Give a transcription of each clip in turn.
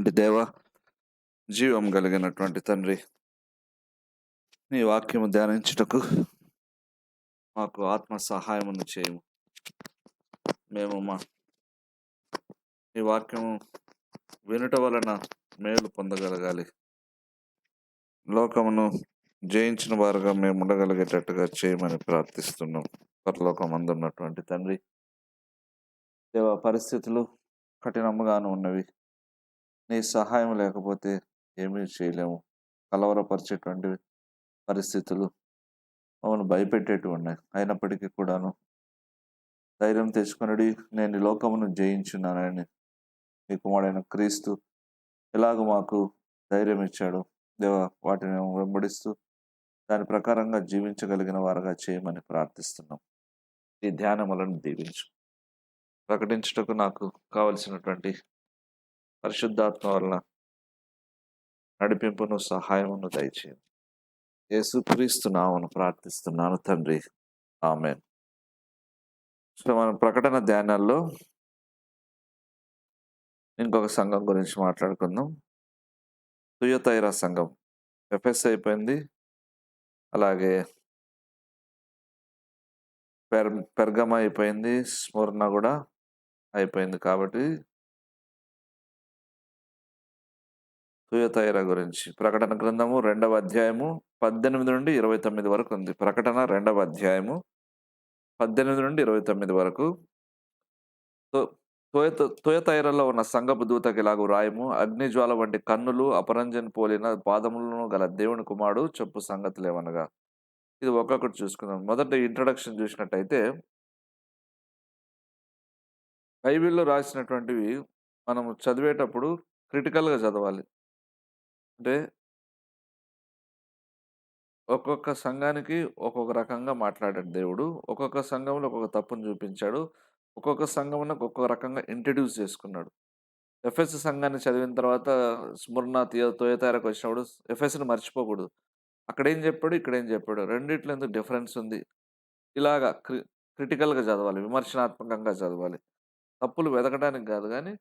ఉన్నటువంటి దేవ, జీవం కలిగినటువంటి తండ్రి, నీ వాక్యము ధ్యానించుటకు మాకు ఆత్మ సహాయమును చేయము. మేము నీ వాక్యము వినుట వలన మేలు పొందగలగాలి. లోకమును జయించిన వారుగా మేము ఉండగలిగేటట్టుగా చేయమని ప్రార్థిస్తున్నాం. పరలోకమందున్నటువంటి తండ్రి, దేవ, పరిస్థితులు కఠినముగాను ఉన్నవి. నీ సహాయం లేకపోతే ఏమీ చేయలేము. కలవరపరిచేటువంటి పరిస్థితులు మమ్మల్ని భయపెట్టేటివి ఉన్నాయి. అయినప్పటికీ కూడాను ధైర్యం తెచ్చుకొనుడి, నేను ఈ లోకమును జయించున్నానని మీ కుమారుడైన క్రీస్తు ఎలాగ మాకు ధైర్యం ఇచ్చాడు దేవా, వాటిని మేము వెంబడిస్తూ దాని ప్రకారంగా జీవించగలిగిన వారుగా చేయమని ప్రార్థిస్తున్నాం. ఈ ధ్యానములను దీవించు. ప్రకటించుటకు నాకు కావలసినటువంటి పరిశుద్ధాత్మ వలన నడిపింపును, సహాయమును దయచేయండి. యేసుక్రీస్తు నామమున ప్రార్థిస్తున్నాను తండ్రి, ఆమేన్. సో మనం ప్రకటన ధ్యానాల్లో ఇంకొక సంఘం గురించి మాట్లాడుకుందాం. తుయతైరా సంఘం. ఎఫెస్ అయిపోయింది, అలాగే పెర్గమ అయిపోయింది, స్ముర్ణ కూడా అయిపోయింది. కాబట్టి తుయతైరా గురించి ప్రకటన గ్రంథము 2వ అధ్యాయము 18 నుండి 29 వరకు ఉంది. ప్రకటన 2వ అధ్యాయము 18 నుండి 29 వరకు. తుయతైరలో ఉన్న సంఘపు దూతకి ఇలాగు రాయము: అగ్నిజ్వాల వంటి కన్నులు, అపరంజన్ పోలిన పాదములను గల దేవుని కుమారుడు చెప్పు సంగతులు ఏమనగా. ఇది ఒక్కొక్కటి చూసుకుందాం. మొదట ఇంట్రడక్షన్ చూసినట్టయితే, బైబిల్లో రాసినటువంటివి మనము చదివేటప్పుడు క్రిటికల్గా చదవాలి. అంటే ఒక్కొక్క సంఘానికి ఒక్కొక్క రకంగా మాట్లాడాడు దేవుడు. ఒక్కొక్క సంఘంలో ఒక్కొక్క తప్పును చూపించాడు. ఒక్కొక్క సంఘమునకు ఒక్కొక్క రకంగా ఇంట్రడ్యూస్ చేసుకున్నాడు. ఎఫెస్ సంఘాన్ని చదివిన తర్వాత స్ముర్ణ, తుయతైరకు వచ్చినప్పుడు ఎఫెస్ని మర్చిపోకూడదు. అక్కడేం చెప్పాడు, ఇక్కడేం చెప్పాడు, రెండిట్లో ఎందుకు డిఫరెన్స్ ఉంది, ఇలాగా క్రిటికల్గా చదవాలి, విమర్శనాత్మకంగా చదవాలి. తప్పులు వెతకడానికి కాదు, కానీ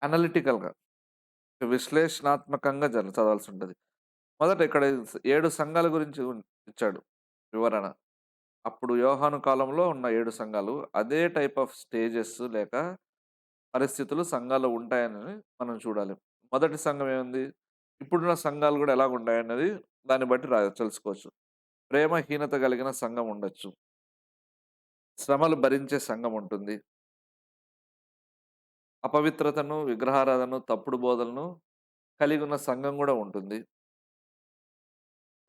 అనలిటికల్గా, విశ్లేషణాత్మకంగా చదవాల్సి ఉంటుంది. మొదట ఇక్కడ 7 సంఘాల గురించి ఇచ్చాడు వివరణ. అప్పుడు యోహాను కాలంలో ఉన్న 7 సంఘాలు, అదే టైప్ ఆఫ్ స్టేజెస్ లేక పరిస్థితులు సంఘాల్లో ఉంటాయని మనం చూడాలి. మొదటి సంఘం ఏముంది, ఇప్పుడున్న సంఘాలు కూడా ఎలాగ ఉంటాయన్నది దాన్ని బట్టి తెలుసుకోవచ్చు. ప్రేమహీనత కలిగిన సంఘం ఉండొచ్చు, శ్రమలు భరించే సంఘం ఉంటుంది, అపవిత్రతను, విగ్రహారాధనను, తప్పుడు బోధలను కలిగి ఉన్న సంఘం కూడా ఉంటుంది.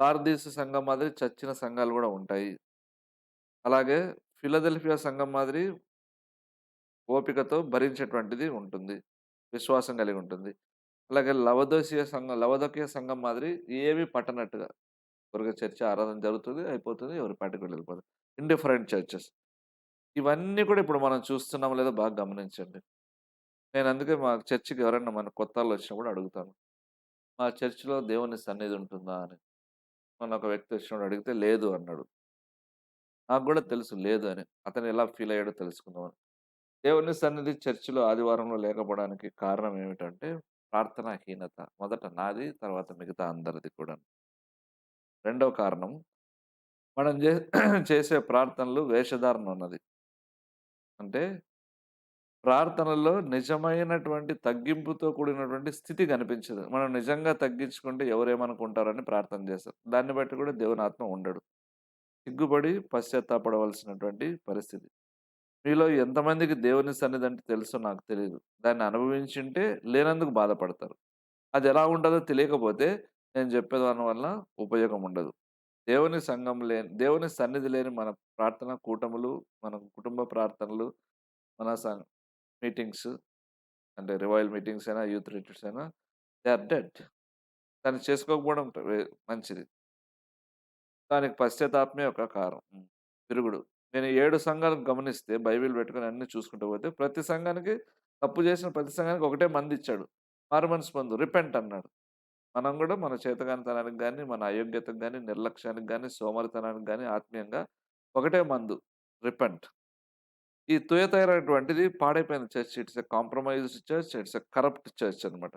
సార్దీసు సంఘం మాదిరి చచ్చిన సంఘాలు కూడా ఉంటాయి. అలాగే ఫిలదెల్ఫియా సంఘం మాదిరి ఓపికతో భరించేటువంటిది ఉంటుంది, విశ్వాసం కలిగి ఉంటుంది. అలాగే లవదోకియ సంఘం మాదిరి ఏవి పట్టనట్టుగా త్వరగా చర్చ ఆరాధన జరుగుతుంది, అయిపోతుంది, ఎవరి పాటికి వెళ్ళిపోతుంది. Indifferent churches. ఇవన్నీ కూడా ఇప్పుడు మనం చూస్తున్నాం లేదో బాగా గమనించండి. నేను అందుకే మా చర్చికి ఎవరైనా మన కొత్తల్లో వచ్చినప్పుడు అడుగుతాను, మా చర్చిలో దేవుని సన్నిధి ఉంటుందా అని. మొన్న ఒక వ్యక్తి వచ్చినప్పుడు అడిగితే లేదు అన్నాడు. నాకు కూడా తెలుసు లేదు అని. అతను ఎలా ఫీల్ అయ్యాడో తెలుసుకుందామని. దేవుని సన్నిధి చర్చిలో ఆదివారంలో లేకపోవడానికి కారణం ఏమిటంటే ప్రార్థనాహీనత. మొదట నాది, తర్వాత మిగతా అందరిది కూడా. రెండవ కారణం, మనం చేసే ప్రార్థనలు వేషధారణ ఉన్నది. అంటే ప్రార్థనలో నిజమైనటువంటి తగ్గింపుతో కూడినటువంటి స్థితి కనిపించదు. మనం నిజంగా తగ్గించుకుంటే ఎవరేమనుకుంటారని ప్రార్థన చేస్తారు. దాన్ని బట్టి కూడా దేవుని ఆత్మ ఉండడు. సిగ్గుపడి పశ్చాత్తాపడవలసినటువంటి పరిస్థితి. మీలో ఎంతమందికి దేవుని సన్నిధి అంటే తెలుసో నాకు తెలీదు. దాన్ని అనుభవించుంటే లేనందుకు బాధపడతారు. అది ఎలా ఉంటదో తెలియకపోతే నేను చెప్పేదాని వల్ల ఉపయోగం ఉండదు. దేవుని సన్నిధి లేని మన ప్రార్థన కూటములు, మన కుటుంబ ప్రార్థనలు, మన మీటింగ్స్, అంటే రివైవల్ మీటింగ్స్ అయినా, యూత్ రిట్రీట్స్ అయినా, దే ఆర్ డెడ్. దాన్ని చేసుకోకపోవడం మంచిది. దానికి పశ్చాత్తాపమే ఒక కారణం. తిరుగుడు. నేను 7 సంఘాలను గమనిస్తే బైబిల్ పెట్టుకొని అన్నీ చూసుకుంటూ పోతే ప్రతి సంఘానికి, తప్పు చేసిన ప్రతి సంఘానికి ఒకటే మందిచ్చాడు. మారుమనసు పొందు, రిపెంట్ అన్నాడు. మనం కూడా మన చేతగానితనానికి గాని, మన అయోగ్యతకు గాని, నిర్లక్ష్యానికి గాని, సోమరితనానికి గాని ఆత్మీయంగా ఒకటే మందు, రిపెంట్. ఈ తుయతైర అనేటువంటిది పాడైపోయిన church. It's a compromised church. It's a corrupt church అన్నమాట.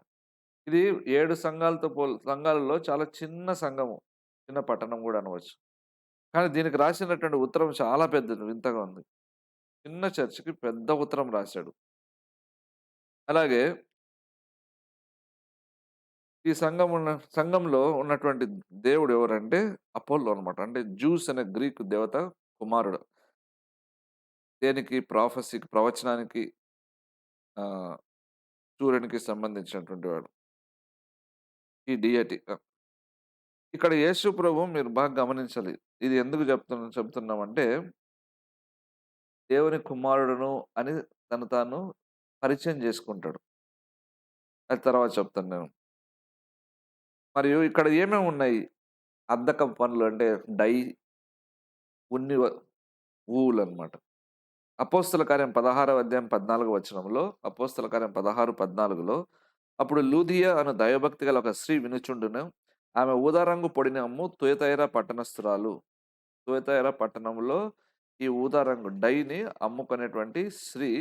ఇది 7 సంఘాలతో సంఘాలలో చాలా చిన్న సంఘము. చిన్న పట్టణం గూడా అనవచ్చు. కానీ దీనికి రాసినటువంటి ఉత్తరం చాలా పెద్దది. వింతగా ఉంది. చిన్న చర్చ్‌కి పెద్ద ఉత్తరం రాసాడు. అలాగే ఈ సంఘంలో ఉన్నటువంటి దేవుడు ఎవరంటే అపోల్లో అన్నమాట. అంటే జూస్ అనే గ్రీక్ దేవత కుమారుడు. దేనికి ప్రొఫెసీకి ప్రవచనానికి ఆహ్, సూర్యునికి సంబంధించినటువంటి వాడు. ఈ డియటీ. ఇక్కడ యేసు ప్రభు మీరు బాగా గమనించాలి. ఇది ఎందుకు చెప్తున్నామంటే దేవుని కుమారుడును అని తను తాను పరిచయం చేసుకుంటాడు. అది తర్వాత చెప్తాను నేను. మరియు ఇక్కడ ఏమేమి ఉన్నాయి? అద్దకపు పనులు అంటే డై, ఉన్ని ఊలు అన్నమాట. అపోస్తల కార్యం 16వ అధ్యాయం 14 వచనంలో అపోస్తల కార్యం 16, 14లో అప్పుడు లూదియ అను దైవభక్తి గల ఒక స్త్రీ వినుచుండును. ఆమె ఊదా రంగు పొడిని అమ్ము తుయతైర పట్టణస్థురాలు. తుయతైర పట్టణంలో ఈ ఊదా రంగు డైని అమ్ముకునేటువంటి స్త్రీ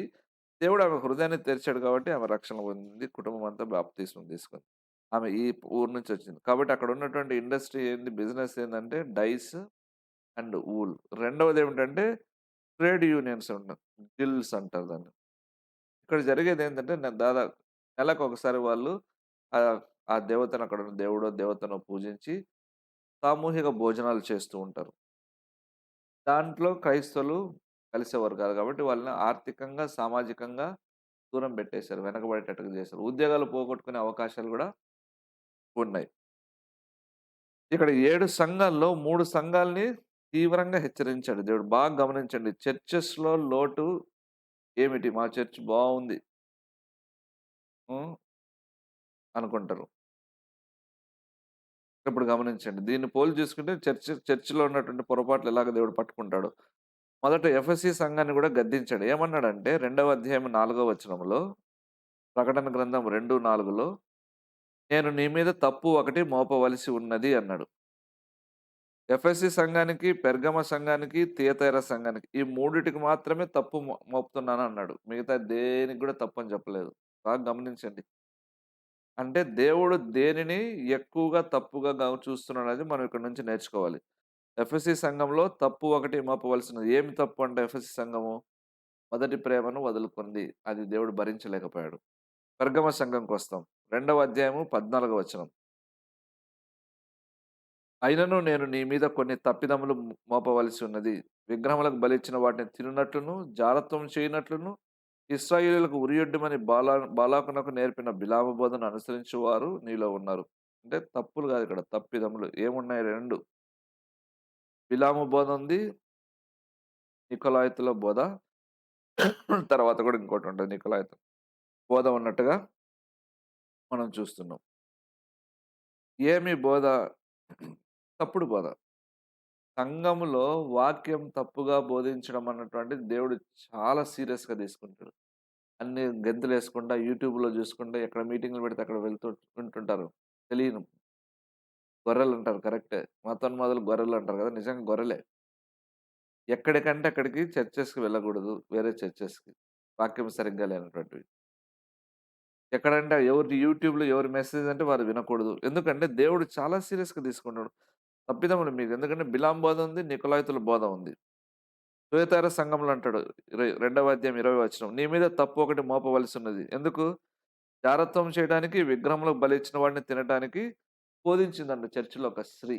దేవుడు ఆమె హృదయాన్ని తెరిచాడు కాబట్టి ఆమె రక్షణ పొందింది. కుటుంబం అంతా బాప్తిస్మం తీసుకుంది. ఆమె ఈ ఊరు నుంచి వచ్చింది. కాబట్టి అక్కడ ఉన్నటువంటి ఇండస్ట్రీ ఏంది? బిజినెస్ ఏందంటే డైస్ అండ్ వూల్. రెండవదేమిటంటే ట్రేడ్ యూనియన్స్ ఉండవు. గిల్డ్స్ అంటారు దాన్ని. ఇక్కడ జరిగేదేంటంటే నెలకొకసారి వాళ్ళు ఆ దేవతను అక్కడున్న దేవుడో, దేవతనో పూజించి సామూహిక భోజనాలు చేస్తూ ఉంటారు. దాంట్లో క్రైస్తవులు కలిసేవారు కాదు కాబట్టి వాళ్ళని ఆర్థికంగా, సామాజికంగా దూరం పెట్టేశారు. వెనకబడేటట్టుగా చేశారు. ఉద్యోగాలు పోగొట్టుకునే అవకాశాలు గూడా ఉన్నాయి. ఇక్కడ 7 సంఘాల్లో 3 సంఘాల్ని తీవ్రంగా హెచ్చరించాడు దేవుడు. బాగా గమనించండి. చర్చెస్‌లో లోటు ఏమిటి? మా చర్చ్ బావుంది. హ్మ్. అనుకుంటారు. ఇప్పుడు గమనించండి. దీన్ని పోలి చూసుకుంటే చర్చ్‌లో ఉన్నటువంటి పొరపాట్లు ఎలాగ దేవుడు పట్టుకుంటాడో. మొదట ఎఫెసీ సంఘాన్ని గూడా గద్దించాడు. ఏమన్నాడంటే 2వ అధ్యాయం 4 వచనంలో ప్రకటన గ్రంథం 2, 4లో నేను నీ మీద తప్పు ఒకటి మోపవలసి ఉన్నది అన్నాడు. ఎఫెసీ సంఘానికి, పెర్గమ సంఘానికి, తియతైర సంఘానికి ఈ మూడిటికి మాత్రమే తప్పు మోపుతున్నానన్నాడు. మిగతా దేనికి గూడా తప్పని చెప్పలేదు. బాగా గమనించండి. అంటే దేవుడు దేనిని ఎక్కువగా తప్పుగా చూస్తున్నాడనేది మనం ఇక్కడి నుంచి నేర్చుకోవాలి. ఎఫెసీ సంఘంలో తప్పు ఒకటి మోపవలసినది. ఏమి తప్పు అంటే ఎఫెసీ సంఘము? మొదటి ప్రేమను వదులుకుంది. అది దేవుడు భరించలేకపోయాడు. పెర్గమ సంఘంకొస్తాం. 2వ అధ్యాయము 14 వచనం. అయినను నేను నీ మీద కొన్ని తప్పిదములు మోపవలసి ఉన్నది. విగ్రహములకు బలిచ్చిన వాటిని తినునట్లును, జారత్వం చేయనట్లును, ఇశ్రాయేలీయులకు ఉరియొడ్డుమని బాలాకునకు నేర్పిన బిలాము బోధను అనుసరించువారు నీలో ఉన్నారు. అంటే తప్పులు గాదు ఇక్కడ తప్పిదములు. ఏమున్నాయి 2 బిలాము బోధ ఉంది. నికొలాయితుల బోధ. తర్వాత గూడా ఇంకోటుంటది నికొలాయితు బోధ ఉన్నట్టుగా మనం చూస్తున్నాం. ఏమి బోధ? తప్పుడు బోధ. సంఘములో వాక్యం తప్పుగా బోధించడం అన్నటువంటిది దేవుడు చాలా సీరియస్‌గా తీసుకుంటాడు. అన్ని గెంతులేసుకుంటా, యూట్యూబ్‌లో జూసుకుంటా, ఎక్కడ మీటింగులు పెడితే అక్కడ వెళ్తూ వింటుంటారు. తెలియను. గొర్రెలంటారు కరెక్టే. మతోన్మాదులు గొర్రెలంటారు గదా! నిజంగా గొర్రెలే. ఎక్కడికంటే అక్కడికి చర్చెస్‌కి వెళ్ళకూడదు. వేరే చర్చెస్‌కి. వాక్యం సరిగ్గా లేనటువంటివి. ఎక్కడంటే ఎవరి యూట్యూబ్‌లో ఎవరి మెసేజ్ అంటే వారు వినకూడదు. ఎందుకంటే దేవుడు చాలా సీరియస్‌గా తీసుకున్నాడు. తప్పిదములు మీకు ఎందుకంటే బిలాం బోధ ఉంది. నికొలాయితుల బోధ ఉంది. తుయతైర సంఘంలో అంటాడు. 2వ అధ్యాయం 20 వచనం. నీ మీద తప్పు ఒకటి మోపవలసున్నది. ఎందుకు? జారత్వం చేయడానికి, విగ్రహములకు బలిచ్చిన వాడిని తినటానికి బోధించిందంట చర్చిలో ఒక స్త్రీ.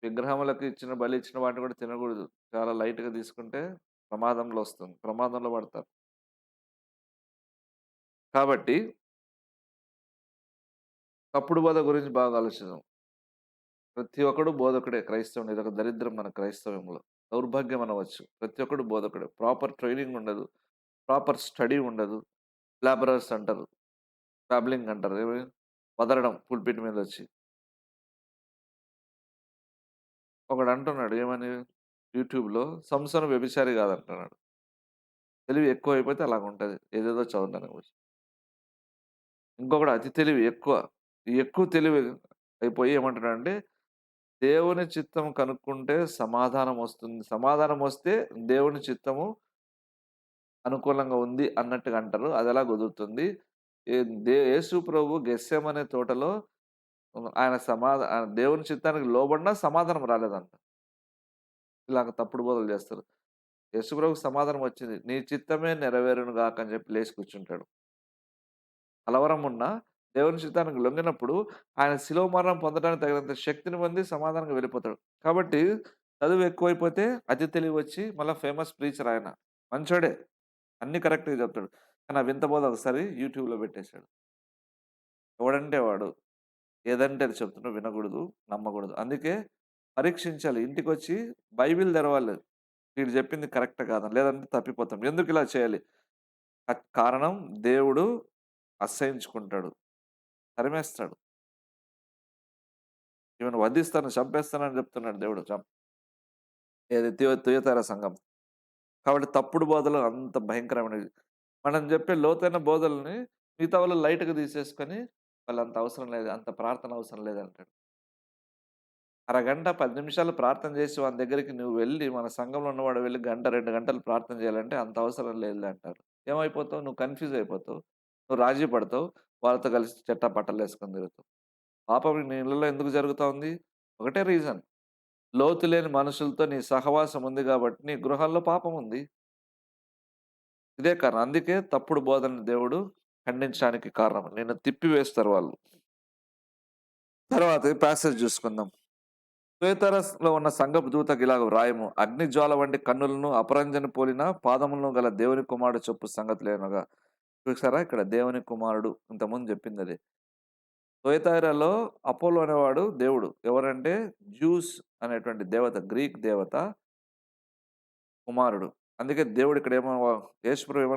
విగ్రహములకు బలి ఇచ్చిన వాటిని కూడా తినకూడదు. చాలా లైట్‌గా తీసుకుంటే ప్రమాదంలో వస్తుంది. ప్రమాదంలో పడతారు. కాబట్టి తప్పుడు బోధ గురించి బాగా ఆలోచిద్దాం. ప్రతి ఒక్కడు బోధకుడే క్రైస్తవుడు. ఇదొక దరిద్రం మన క్రైస్తవ్యంలో. దౌర్భాగ్యం అనవచ్చు. ప్రతి ఒక్కడు బోధకుడే. ప్రాపర్ ట్రైనింగ్ ఉండదు. ప్రాపర్ స్టడీ ఉండదు. బ్లాబరర్స్ అంటారు. బాబ్లింగ్ అంటారు. వదలడం పుల్పిట్ మీదొచ్చి. ఒకడంటున్నాడు ఏమని యూట్యూబ్‌లో సంసోను వ్యభిచారి కాదంటున్నాడు. తెలివి ఎక్కువైపోతే అలాగుంటది. ఏదేదో చదవడానికి పోయి. ఇంకొకడు అతి తెలివి ఎక్కువ. ఈ ఎక్కువ తెలివి అయిపోయి ఏమంటున్నాడంటే దేవుని చిత్తం కనుక్కుంటే సమాధానమొస్తుంది. సమాధానమొస్తే దేవుని చిత్తము అనుకూలంగా ఉంది అన్నట్టుగా అంటారు. అదెలా కుదురుతుంది? ఏ యేసు ప్రభు గెత్సేమనే తోటలో ఆయన దేవుని చిత్తానికి లోబడినా సమాధానం రాలేదంట. ఇలాగ తప్పుడు బోధలు చేస్తారు. యేసు ప్రభువుకి సమాధానం వచ్చింది. నీ చిత్తమే నెరవేరును గాక అని చెప్పి లేసి కూర్చుంటాడు. కలవరమున్నా దేవుని చిత్తానికి లొంగినప్పుడు ఆయన శిలువ మరణం పొందడానికి తగినంత శక్తిని పొంది సమాధానంగా వెళ్ళిపోతాడు. కాబట్టి చదువు ఎక్కువైపోతే అతి తెలివొచ్చి మళ్ళా ఫేమస్ ప్రీచర్ ఆయన. మంచోడే. అన్నీ కరెక్ట్‌గా చెప్తాడు. కానీ ఆ వింత బోధ ఒకసారి యూట్యూబ్‌లో పెట్టేసాడు. ఎవడంటే వాడు. ఏదంటే అది చెప్తుంటే వినకూడదు, నమ్మకూడదు. అందుకే పరీక్షించాలి. ఇంటికొచ్చి బైబిల్ తెరవాలి. వీడు చెప్పింది కరెక్ట్ కాదా? లేదంటే తప్పిపోతాం. ఎందుకిలా చేయాలి? కారణం దేవుడు అసహ్యించుకుంటాడు. తరిమేస్తాడు. ఈమెను వధిస్తాను, చంపేస్తానని చెప్తున్నాడు దేవుడు. ఏది తుయతైర సంఘం. కాబట్టి తప్పుడు బోధలు అంత భయంకరమైనవి. మనం చెప్పే లోతైన బోధల్ని మిగతా వాళ్ళు లైట్‌గా తీసేసుకొని వాళ్ళంత అవసరం లేదు. అంత ప్రార్థన అవసరం లేదంటాడు. అరగంట, 10 నిమిషాలు ప్రార్థన చేసి వాని దగ్గరికి నువ్వు వెళ్లి మన సంఘంలో ఉన్నవాడు వెళ్లి గంట, 2 గంటలు ప్రార్థన చేయాలంటే అంత అవసరం లేదులే అంటారు. ఏమైపోతావు? నువ్వు కన్‌ఫ్యూజ్ అయిపోతావు. నువ్వు రాజీ పడతావు. వాళ్ళతో కలిసి చెట్టా పట్టాలేసుకొని తిరుగుతావు. పాపం నీ ఇళ్లలో ఎందుకు జరుగుతా ఉంది? ఒకటే రీజన్. లోతు లేని మనుషులతో నీ సహవాసం ఉంది గాబట్టి నీ గృహాల్లో పాపం ఉంది. ఇదే కారణం. అందుకే తప్పుడు బోధనని దేవుడు ఖండించడానికి కారణం. నిన్ను తిప్పివేస్తారు వాళ్ళు. తర్వాత ఈ ప్యాసేజ్ చూసుకుందాం. తుయతైరస్‌లో ఉన్న సంఘపు దూతకి ఇలాగ వ్రాయము. అగ్నిజ్వాల వంటి కన్నులను, అపరంజిని పోలిన పాదములను గల దేవుని కుమారుడు చెప్పు సంగతులేనగా. చూసారా ఇక్కడ దేవుని కుమారుడు ఇంతకుముందు చెప్పిందదే. తుయతైరలో అపోలో అనేవాడు దేవుడు. ఎవరంటే జ్యూస్ అనేటువంటి దేవత, గ్రీక్ దేవత కుమారుడు. అందుకే దేవుడు ఇక్కడేమో యేసుప్రభు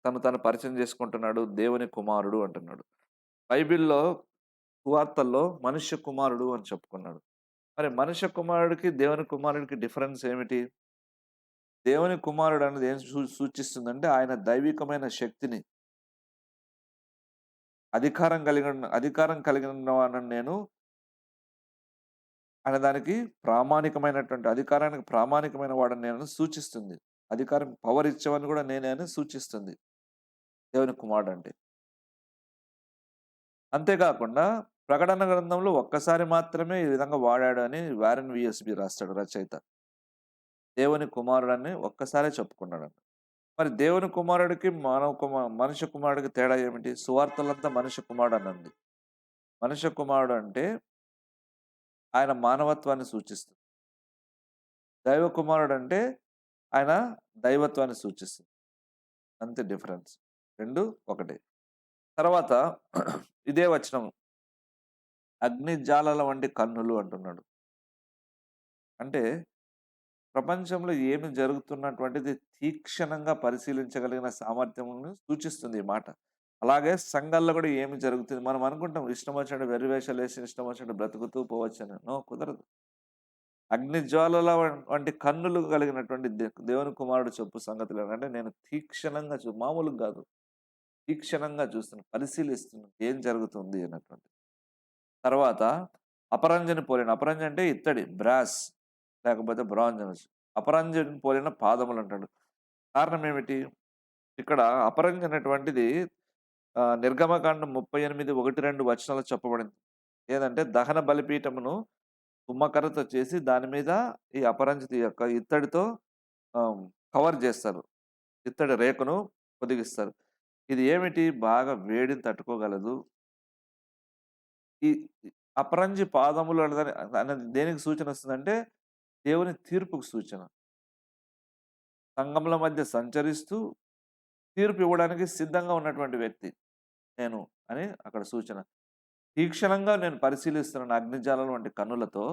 తను తాను పరిచయం చేసుకుంటున్నాడు. దేవుని కుమారుడు అంటున్నాడు. బైబిల్‌లో సువార్తల్లో మనుష్య కుమారుడు అని చెప్పుకున్నాడు. మరి మనుష్య కుమారుడికి, దేవుని కుమారుడికి డిఫరెన్స్ ఏమిటి? దేవుని కుమారుడు అనేది ఏం సూచిస్తుందంటే ఆయన దైవికమైన శక్తిని, అధికారం కలిగిన వాడిని నేను అనే దానికి అధికారానికి ప్రామాణికమైన వాడిని నేను సూచిస్తుంది. పవర్ ఇచ్చేవాడిని కూడా నేనే అని సూచిస్తుంది. దేవుని కుమారుడంటే. అంతేకాకుండా ప్రకటన గ్రంథంలో ఒక్కసారి మాత్రమే ఈ విధంగా వాడాడు అని వారెన్ వీఎస్‌బీ రాస్తాడు రచయిత. దేవుని కుమారుడని ఒక్కసారే చెప్పుకున్నాడంట. మరి దేవుని కుమారుడికి, మనుష్య కుమారుడికి తేడా ఏమిటి? సువార్తలంతా మనుష్య కుమారుడనంది. మనుష్య కుమారుడు అంటే ఆయన మానవత్వాన్ని సూచిస్తుంది. దైవ కుమారుడంటే ఆయన దైవత్వాన్ని సూచిస్తుంది. అంతే డిఫరెన్స్. 2 ఒకటే. తర్వాత ఇదే వచనం అగ్నిజ్వాలల వంటి కన్నులు అంటున్నాడు. అంటే ప్రపంచంలో ఏమి జరుగుతున్నటువంటిది తీక్షణంగా పరిశీలించగలిగిన సామర్థ్యమును సూచిస్తుంది ఈ మాట. అలాగే సంఘాల్లో కూడా ఏమి జరుగుతుంది మనం అనుకుంటాం ఇష్టం వచ్చినట్టు వెర్రి వేషాలేసి ఇష్టం వచ్చినట్టు బ్రతుకుతూ పోవచ్చని. నో కుదరదు. అగ్నిజ్వాలల వంటి కన్నులు కలిగినటువంటి దేవుని కుమారుడు చెప్పు సంగతులు అంటే నేను తీక్షణంగా మామూలుగా కాదు. తీక్షణంగా చూస్తున్నాను. పరిశీలిస్తున్నాను. ఏం జరుగుతుంది అన్నటువంటి. తర్వాత అపరంజిని పోలిన అపరంజి అంటే ఇత్తడి బ్రాస్ లేకపోతే బ్రాంజ్ అనొచ్చు. అపరంజిని పోలిన పాదములంటాడు. కారణం ఏమిటి? ఇక్కడ అపరంజి అనేటువంటిది నిర్గమకాండం 38, 1, 2 వచనాల్లో చెప్పబడింది. ఏదంటే దహన బలిపీఠమును తుమ్మకర్రతో చేసి దాని మీద ఈ అపరంజితి యొక్క ఇత్తడితో కవర్ చేస్తారు. ఇత్తడి రేకును పొదిగిస్తారు. ఇది ఏమిటి? బాగా వేడిని తట్టుకోగలదు. ఈ ఈ అపరంజి పాదములు అనేది దేనికి సూచనొస్తుందంటే, దేవుని తీర్పుకు సూచన. సంఘముల మధ్య సంచరిస్తూ, తీర్పు ఇవ్వడానికి సిద్ధంగా ఉన్నటువంటి వ్యక్తి నేను అని అక్కడ సూచన. తీక్షణంగా నేను పరిశీలిస్తున్నాను అగ్నిజ్వాలల వంటి కన్నులతో.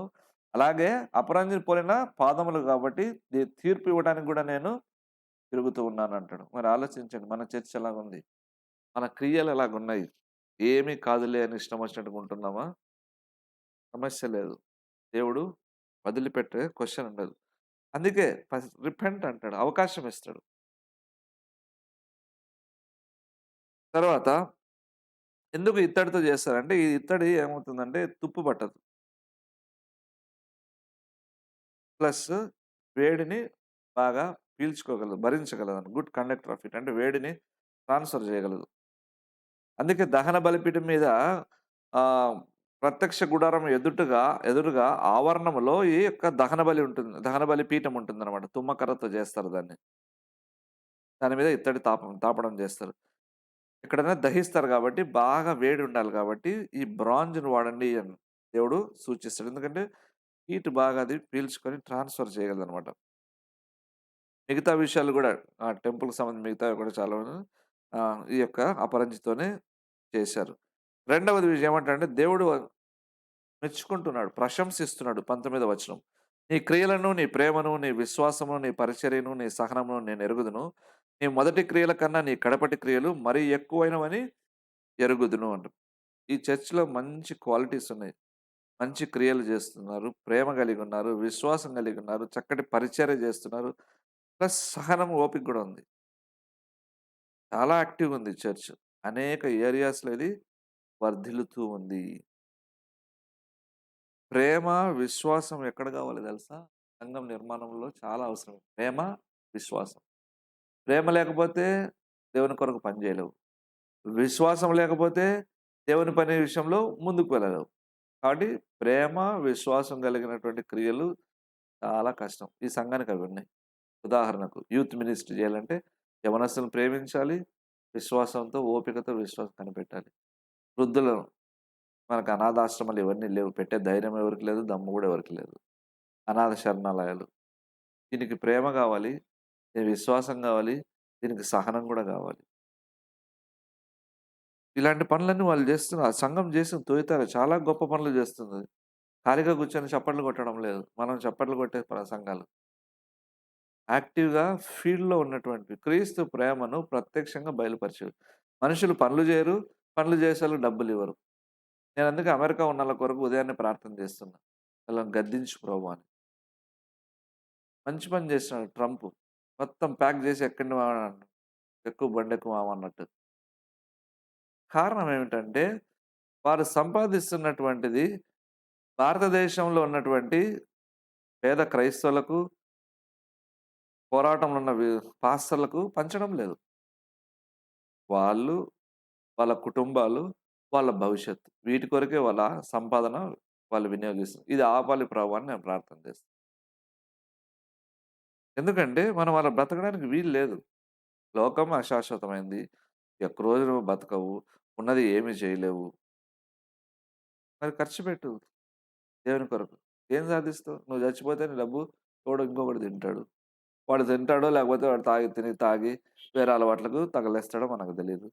అలాగే అపరంజిని పోలిన పాదములు కాబట్టి తీర్పు ఇవ్వడానికి గూడా నేను తిరుగుతూ ఉన్నానంటాడు. మరి ఆలోచించండి మన చర్చ్ ఎలాగుంది? మన క్రియలు ఎలాగున్నాయి? ఏమీ కాదులే అని ఇష్టం వచ్చినట్టుగా ఉంటున్నామా? సమస్య లేదు. దేవుడు వదిలిపెట్టే క్వెషన్ ఉండదు. అందుకే రిపెంట్ అంటాడు. అవకాశం ఇస్తాడు. తర్వాత ఎందుకు ఇత్తడితో చేస్తారంటే, ఈ ఇత్తడి ఏమవుతుందంటే తుప్పు పట్టదు. ప్లస్ వేడిని బాగా పీల్చుకోగలదు, భరించగలదు. గుడ్ కండక్టర్ ఆఫ్ హీట్ అంటే వేడిని ట్రాన్స్‌ఫర్ చేయగలదు. అందుకే దహన బలిపీఠం మీద ఆహ్, ప్రత్యక్ష గుడారం ఎదురుగా ఆవరణంలో ఈ యొక్క దహన బలి ఉంటుంది. దహన బలి పీఠం ఉంటుందన్నమాట. తుమ్మకర్రతో చేస్తారు దాన్ని. దాని మీద ఇత్తడి తాపడం చేస్తారు. ఎక్కడైనా దహిస్తారు గాబట్టి, బాగా వేడి ఉండాలి గాబట్టి, ఈ బ్రాంజ్‌ని వాడండి అని దేవుడు సూచిస్తాడు. ఎందుకంటే, హీట్ బాగా అది పీల్చుకొని ట్రాన్స్‌ఫర్ చేయగలదనమాట. మిగతా విషయాలు గూడా టెంపుల్‌కి సంబంధించి మిగతావి కూడా చాలా ఈ యొక్క అపరంజితోనే చేశారు. రెండవది విషయం ఏమంటాడంటే, దేవుడు మెచ్చుకుంటున్నాడు, ప్రశంసిస్తున్నాడు 19వ వచనం. "నీ క్రియలను, నీ ప్రేమను, నీ విశ్వాసమును, నీ పరిచర్యను, నీ సహనమును నేనెరుగుదును. నీ మొదటి క్రియల కన్నా నీ కడపటి క్రియలు మరి ఎక్కువైనవని ఎరుగుదును" అంట. ఈ చర్చ్‌లో మంచి క్వాలిటీస్ ఉన్నాయి. మంచి క్రియలు జేస్తున్నారు. ప్రేమ కలిగున్నారు. విశ్వాసం కలిగున్నారు. చక్కటి పరిచర్య జేస్తున్నారు. ప్లస్ సహనం, ఓపిక గూడా ఉంది. చాలా యాక్టివ్‌గుంది చర్చ్. అనేక ఏరియాస్‌లో ఇది వర్ధిల్లుతూ ఉంది. ప్రేమ, విశ్వాసం ఎక్కడ గావాలి దెలుసా? సంఘం నిర్మాణంలో చాలా అవసరం. ప్రేమ, విశ్వాసం. ప్రేమ లేకపోతే దేవుని కొరకు పని జేయలేవు. విశ్వాసం లేకపోతే దేవుని పని విషయంలో ముందుకు వెళ్ళలేవు. కాబట్టి ప్రేమ, విశ్వాసం కలిగినటువంటి క్రియలు చాలా కష్టం. ఈ సంఘానికి అవున్నాయి. ఉదాహరణకు యూత్ మినిస్ట్రీ చేయాలంటే యవనస్తులను ప్రేమించాలి. విశ్వాసంతో, ఓపికతో విశ్వాసం కనిపెట్టాలి. వృద్ధులను మనకు అనాథాశ్రమాలు ఇవన్నీ లేవు. పెట్టే ధైర్యం ఎవరికీ లేదు. దమ్ము గూడా ఎవరికీ లేదు. అనాథ శరణాలయాలు. దీనికి ప్రేమ గావాలి. దీనికి విశ్వాసం గావాలి. దీనికి సహనం గూడా గావాలి. ఇలాంటి పనులన్నీ వాళ్ళు జేస్తున్నారు. ఆ సంఘం చేసిన తొలితర చాలా గొప్ప పనులు జేస్తుంది. ఖాళీగా కూర్చొని చప్పట్లు కొట్టడం లేదు. మనం చప్పట్లు కొట్టే సంఘాలు. యాక్టివ్‌గా ఫీల్డ్‌లో ఉన్నటువంటి క్రీస్తు ప్రేమను ప్రత్యక్షంగా బయలుపరిచేవి. మనుషులు పనులు జేయరు. పనులు చేసేవాళ్ళకి డబ్బులివ్వరు. నేనందుకే అమెరికా ఉన్నోళ్ళ కొరకు ఉదయాన్నే ప్రార్థన చేస్తున్నా. ఆళ్ళని గద్దించు ప్రభు అని. మంచి పని చేస్తున్నాడు ట్రంప్. మొత్తం ప్యాక్ చేసి ఎక్కండి మామ ఎక్కు బండెక్కు మామ అన్నట్టు. కారణం ఏమిటంటే వారు సంపాదిస్తున్నటువంటిది భారతదేశంలో ఉన్నటువంటి పేద క్రైస్తవులకు, పోరాటంలో ఉన్న పాస్టర్‌లకు పంచడం లేదు. వాళ్ళు, వాళ్ళ కుటుంబాలు, వాళ్ళ భవిష్యత్తు. వీటి కొరకే వాళ్ళ సంపాదన వాళ్ళు వినియోగిస్తారు. ఇది ఆపాలి ప్రభు అని నేను ప్రార్థన చేస్తాను. ఎందుకంటే మనం అలా బ్రతకడానికి వీలు లేదు. లోకం అశాశ్వతమైంది. ఒక్కరోజు నువ్వు బతకవు. ఉన్నది ఏమి చేయలేవు. మరి ఖర్చు పెట్టు దేవుని కొరకు. ఏం సాధిస్తావు? నువ్వు చచ్చిపోతే నీ డబ్బు ఎవడో ఇంకొకడు తింటాడు. వాడు తింటాడో లేకపోతే వాడు తాగి వేరే అలవాట్లకు తగలేస్తాడో మనకు తెలీదు.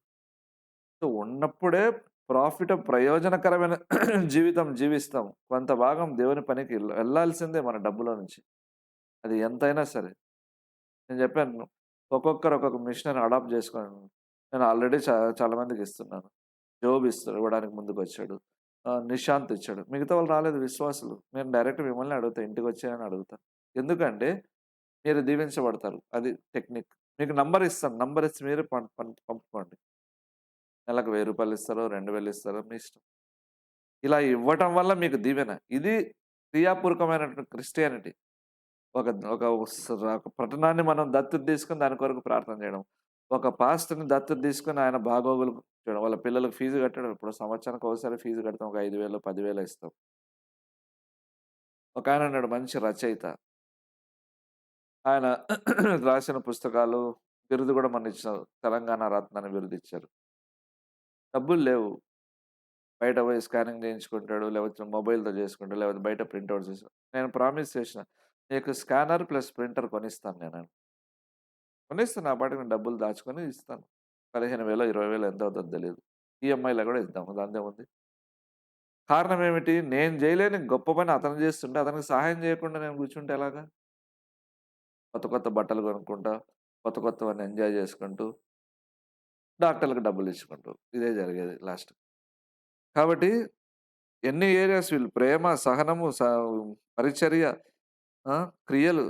సో, ఉన్నప్పుడే ప్రయోజనకరమైన జీవితం జీవిస్తాం. కొంత భాగం దేవుని పనికి వెళ్ళాల్సిందే మన డబ్బులో నుంచి. అది ఎంతైనా సరే. నేను చెప్పాను. ఒక్కొక్కరు ఒక్కొక్క మిషనరీ అడాప్ట్ చేసుకోండి. నేను ఆల్రెడీ చాలా మందికి ఇస్తున్నాను. జోబ్ ఇవ్వడానికి ముందుకొచ్చాడు. నిషాంత్ ఇచ్చాడు. మిగతా వాళ్ళు రాలేదు విశ్వాసులు. నేను డైరెక్ట్ మిమ్మల్ని అడుగుతా. ఇంటికొచ్చేయని అడుగుతా. ఎందుకంటే మీరు దీవించబడతారు. అది టెక్నిక్. మీకు నంబర్ ఇస్తాను. నంబర్ ఇచ్చి మీరే పంపుకోండి. నెలకు రూ. 1000 ఇస్తారో, 2000 ఇస్తారో మీ ఇష్టం. ఇలా ఇవ్వటం వల్ల మీకు దీవెన. ఇది క్రియాపూర్వకమైనటువంటి క్రిస్టియానిటీ. ఒక ఒక ఒక పట్టణాన్ని మనం దత్తత తీసుకొని దాని కొరకు ప్రార్థన చేయడం. ఒక పాస్టర్‌ని దత్తత తీసుకొని ఆయన బాగోగులు చూడడం. వాళ్ళ పిల్లలకి ఫీజు కట్టడం. ఇప్పుడు సంవత్సరానికి ఒకసారి ఫీజు కడతాం. ఒక 5000, 10,000 ఇస్తాం. ఒకాయన ఉన్నాడు మంచి రచయిత. ఆయన రాసిన పుస్తకాలు, బిరుదు కూడా మొన్నిచ్చారు. తెలంగాణ రత్న అని బిరుదిచ్చారు. డబ్బులు లేవు. బయట పోయి స్కానింగ్ చేయించుకుంటాడు. లేకపోతే మొబైల్‌తో చేసుకుంటాడు. లేకపోతే బయట ప్రింట్ ఔట్ నేను ప్రామిస్ చేసిన. నీకు స్కానర్ ప్లస్ ప్రింటర్ కొనిస్తాను నేనని. కొనిస్తాను. నా పాటికి నేను డబ్బులు దాచుకొని ఇస్తాను. 15,000 20,000 ఎంత అవుతదో తెలీదు. ఈఎంఐలో కూడా ఇద్దాము. దానిదేముంది. కారణం ఏమిటి? నేను చేయలేని గొప్ప పని అతను చేస్తుంటే, అతనికి సహాయం చేయకుండా నేను కూర్చుంటే ఎలాగా? కొత్త కొత్త బట్టలు కొనుక్కుంటా, కొత్తవన్నీ ఎంజాయ్ చేసుకుంటూ, డాక్టర్‌లకు డబ్బులిచ్చుకుంటూ. ఇదే జరిగేది లాస్ట్. కాబట్టి ఎన్ని ఏరియాస్ వీళ్ళు ప్రేమ, సహనము, పరిచర్య, ఆ! క్రియలు.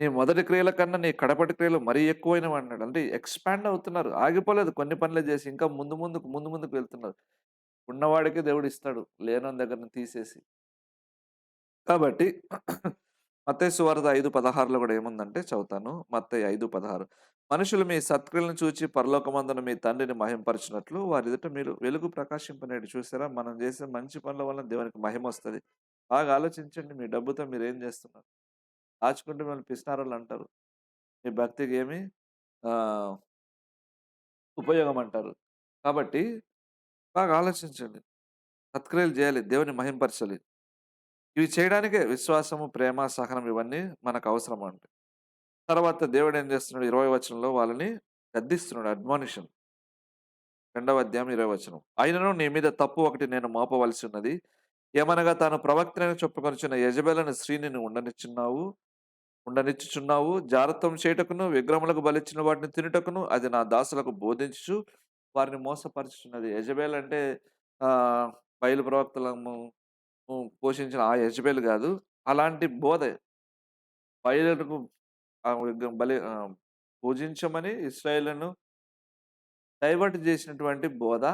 నీ మొదటి క్రియల కన్నా నీ కడపటి క్రియలు మరీ ఎక్కువైనవన్నాడు. అంటే ఎక్స్‌పాండ్ అవుతున్నారు. ఆగిపోలేదు కొన్ని పనులే చేసి. ఇంకా ముందుకు వెళ్తున్నారు. ఉన్నవాడికే దేవుడిస్తాడు. లేనోని దగ్గర నుంచి తీసేసి. కాబట్టి మత్తయి సువార్త 5:16లో గూడా ఏముందంటే చదువుతాను. మత్తయి 5:16 మనుషులు మీ సత్క్రియలను చూచి పరలోకమందున మీ తండ్రిని మహిమపరచినట్లు వారి ఎదుట మీరు వెలుగు ప్రకాశింపనీయుడి. చూసారా? మనం చేసే మంచి పనుల వలన దేవునికి మహిమొస్తది. బాగా ఆలోచించండి. మీ డబ్బుతో మీరేం జేస్తున్నారు? దాచుకుంటే మిమ్మల్ని పిసినారోళ్ళంటారు. మీ భక్తికి ఏమి ఆహ్, ఉపయోగం అంటారు. కాబట్టి బాగా ఆలోచించండి. సత్క్రియలు జేయాలి. దేవుని మహిమపరచాలి. ఇవి చేయడానికే విశ్వాసము, ప్రేమ, సహనం ఇవన్నీ మనకవసరమండి. తర్వాత దేవుడేం జేస్తున్నాడు 20 వచనంలో వాళ్ళని గద్దిస్తున్నాడు. అడ్మానిషన్. 2వ అధ్యాయం 20 వచనం. అయినను నీ మీద తప్పు ఒకటి నేను మోపవలసి ఉన్నది. ఏమనగా తాను ప్రవక్తనని చెప్పుకొనుచున్న యెజెబెల్ అను స్త్రీని నువ్వు ఉండనిచ్చుచున్నావు. జారత్వం చేయుటకును, విగ్రహములకు బలిచ్చిన వాటిని తినుటకును అది నా దాసులకు బోధించుచు వారిని మోసపరుచుచున్నది. యెజెబెల్ అంటే బయలు ప్రవక్తలను పోషించిన ఆ యెజెబెల్ గాదు. అలాంటి బోధే బయలుకు పూజించమని ఇశ్రాయేలును డైవర్ట్ జేసినటువంటి బోధ.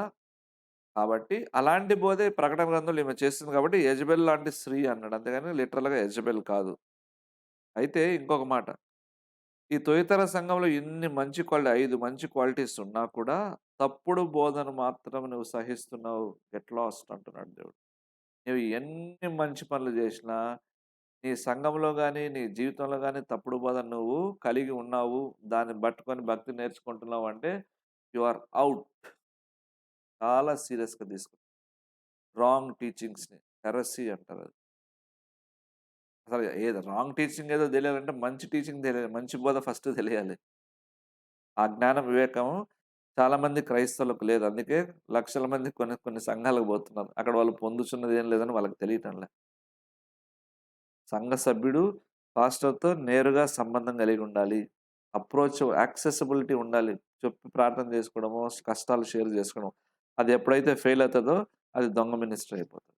కాబట్టి అలాంటి బోధే ప్రకటన గ్రంథంలో ఈమె చేస్తుంది కాబట్టి యెజెబెల్ లాంటి స్త్రీ అన్నాడు. అంతేగాని లిటరల్‌గా యెజెబెల్ కాదు. అయితే ఇంకొక మాట. ఈ తొలితర సంఘంలో ఇన్ని మంచి 5 మంచి క్వాలిటీస్ ఉన్నా కూడా తప్పుడు బోధన మాత్రం నువ్వు సహిస్తున్నావు. గెట్ లాస్ట్ అంటున్నాడు దేవుడు. నువ్వు ఎన్ని మంచి పనులు జేసినా నీ సంఘంలో గాని, నీ జీవితంలో గాని తప్పుడు బోధన నువ్వు కలిగి ఉన్నావు. దాన్ని పట్టుకొని భక్తి నేర్చుకుంటున్నావు అంటే యూ ఆర్ ఔట్. చాలా సీరియస్‌గా తీసుకో. రాంగ్ టీచింగ్స్‌ని హెరసీ అంటారది. అసలు ఏది రాంగ్ టీచింగ్ ఏదో తెలియాలంటే మంచి టీచింగ్ తెలియాలి. మంచి బోధ ఫస్ట్ తెలియాలి. ఆ జ్ఞానం, వివేకం చాలామంది క్రైస్తవులకు లేదు. అందుకే లక్షల మంది కొన్ని కొన్ని సంఘాలకు పోతున్నారు. అక్కడ వాళ్ళు పొందుతున్నది ఏం లేదని వాళ్ళకి తెలియటంలే. సంఘ సభ్యుడు పాస్టర్‌తో నేరుగా సంబంధం కలిగి ఉండాలి. యాక్సెసిబిలిటీ ఉండాలి. చెప్పి ప్రార్థన చేసుకోవడమో, కష్టాలు షేర్ చేసుకోవడం. అది ఎప్పుడైతే ఫెయిల్ అవుతదో అది దొంగ మినిస్ట్రీ అయిపోతది.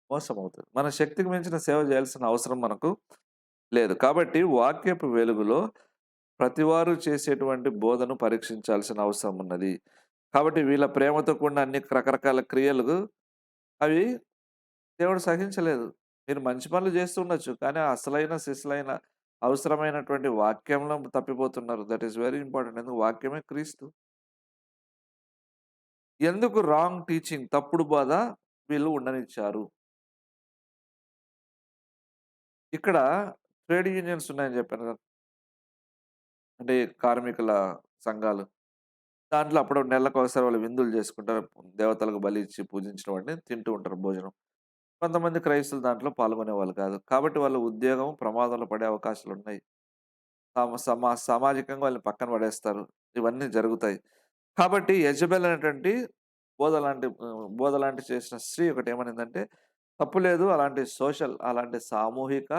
మోసమవుతది. మన శక్తికి మించిన సేవ చేయాల్సిన అవసరం మనకు లేదు. కాబట్టి వాక్యపు వెలుగులో ప్రతివారు చేసేటువంటి బోధను పరీక్షించాల్సిన అవసరం ఉన్నది. కాబట్టి వీళ్ళ ప్రేమతో కూడిన అన్ని రకరకాల క్రియలు అవి దేవుడు సహించలేదు. మీరు మంచి పనులు చేస్తూ ఉండొచ్చు. కానీ ఆ అసలైన, సిసలైన అవసరమైనటువంటి వాక్యంలో తప్పిపోతున్నారు. That is very important. ఎందుకు వాక్యమే క్రీస్తు. ఎందుకు రాంగ్ టీచింగ్ తప్పుడు బోధ వీళ్ళు ఉండనిచ్చారు. ఇక్కడ ట్రేడ్ యూనియన్స్ ఉన్నాయని చెప్పాను కదా! అంటే కార్మికుల సంఘాలు. దాంట్లో అప్పుడు నెలకోసారి వాళ్ళు విందులు చేసుకుంటారు. దేవతలకు బలి ఇచ్చి పూజించిన వాటిని తింటూ ఉంటారు భోజనం. కొంతమంది క్రైస్తవులు దాంట్లో పాల్గొనేవాళ్ళు కాదు. కాబట్టి వాళ్ళ ఉద్యోగం ప్రమాదంలో పడే అవకాశాలున్నాయి. సామాజికంగా వాళ్ళని పక్కన పడేస్తారు. ఇవన్నీ జరుగుతాయి. కాబట్టి యెజబెల్ అనేటువంటి బోధ లాంటి చేసిన స్త్రీ ఒకటేమనిందంటే, "తప్పు లేదు. అలాంటి సామూహిక